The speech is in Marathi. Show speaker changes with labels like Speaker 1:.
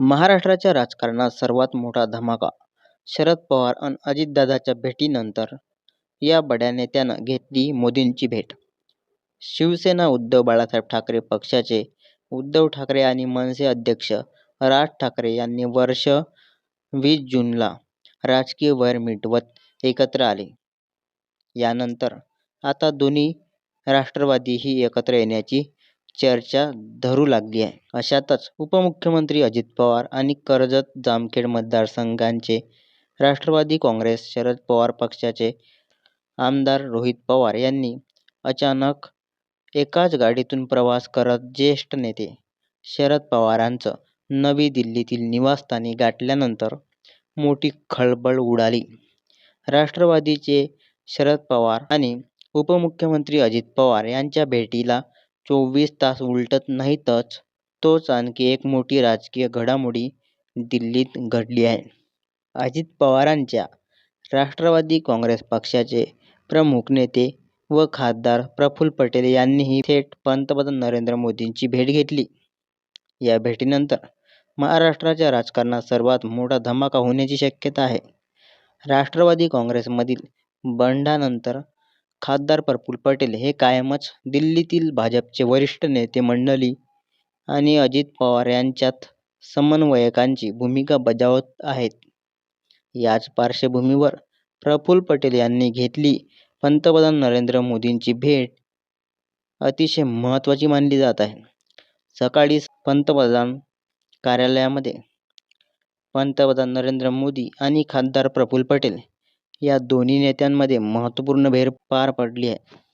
Speaker 1: महाराष्ट्राच्या राजकारणात सर्वात मोठा धमाका शरद पवार आणि अजितदादांच्या भेटीनंतर या बड्या नेत्यानं घेतली मोदींची भेट. शिवसेना उद्धव बाळासाहेब ठाकरे पक्षाचे उद्धव ठाकरे आणि मनसे अध्यक्ष राज ठाकरे यांनी वर्ष 20 जूनला राजकीय वैर मिटवत एकत्र आले. यानंतर आता दोन्ही राष्ट्रवादीही एकत्र येण्याची चर्चा धरू लागली आहे. अशातच उपमुख्यमंत्री अजित पवार आणि कर्जत जामखेड मतदारसंघाचे राष्ट्रवादी काँग्रेस शरद पवार पक्षाचे आमदार रोहित पवार यांनी अचानक एकाच गाडीतून प्रवास करत ज्येष्ठ नेते शरद पवारांचं नवी दिल्लीतील निवासस्थानी गाठल्यानंतर मोठी खळबळ उडाली. राष्ट्रवादीचे शरद पवार आणि उपमुख्यमंत्री अजित पवार यांच्या भेटीला 24 तास उलटत नाहीतच तोच आणखी एक मोठी राजकीय घडामोडी दिल्लीत घडली आहे. अजित पवारांच्या राष्ट्रवादी काँग्रेस पक्षाचे प्रमुख नेते व खासदार प्रफुल्ल पटेल यांनीही थेट पंतप्रधान नरेंद्र मोदींची भेट घेतली. या भेटीनंतर महाराष्ट्राच्या राजकारणात सर्वात मोठा धमाका होण्याची शक्यता आहे. राष्ट्रवादी काँग्रेसमधील बंडानंतर खासदार प्रफुल्ल पटेल हे कायमच दिल्लीतील भाजपचे वरिष्ठ नेते मंडळी आणि अजित पवार यांच्यात समन्वयकांची भूमिका बजावत आहेत. याच पार्श्वभूमीवर प्रफुल्ल पटेल यांनी घेतली पंतप्रधान नरेंद्र मोदींची भेट अतिशय महत्त्वाची मानली जात आहे. सकाळीच पंतप्रधान कार्यालयामध्ये पंतप्रधान नरेंद्र मोदी आणि खासदार प्रफुल्ल पटेल या दोन्ही नेत्यांमध्ये महत्त्वपूर्ण भेट पार पडली आहे.